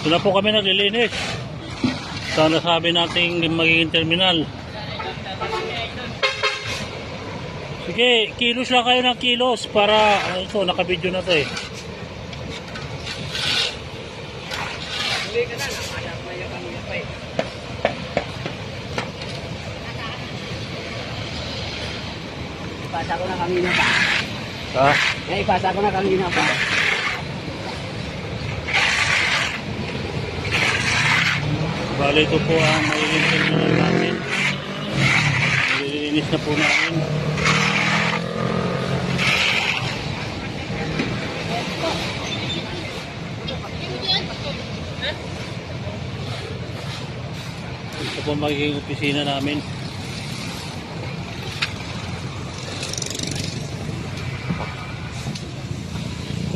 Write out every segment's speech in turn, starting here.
Ito na po kami naglilinis. Sana sabi nating magiging terminal. Sige, kilos lang kayo ng kilos para ito, naka-video na to eh. Huli ka na, nakaya kami pa eh. Ipasa ko na kanina pa. Ha? Ipasa ko na kanina pa. Bali, ito po ang magiging terminal namin. Nililinis na po namin. Ito po magiging opisina namin.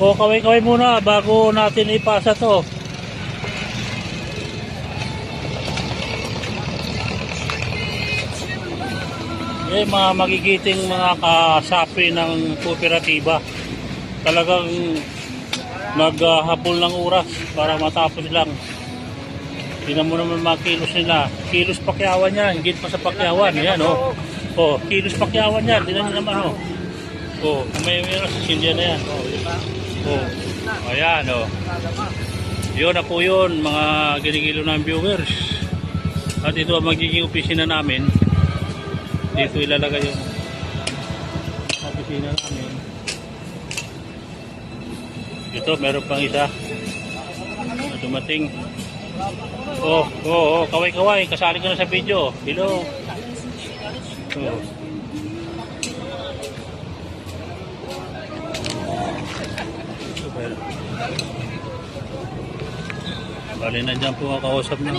O, kaway-kaway muna bago natin ipasa to. Eh, mga magigiting mga kasapi ng kooperatiba. Talagang naghabol ng oras para matapos lang. Tingnan mo naman mga kilos nila. Kilos pakyawan yan. Higit pa sa pakyawan. Yan, oh. Oh, kilos pakyawan yan. Tingnan nyo naman, oh. Oh, may Silya na yan. Oh. Ayan, oh. Yun na po yun, mga ginigilo ng viewers. At ito ang magiging opisina namin. Dito ilalagay yung opisina namin. Ito, meron pang isa. Dumating. Oh, kaway-kaway. Kasali ko na sa video. Hello. Oh. Bali, nandiyan po ang kausap na.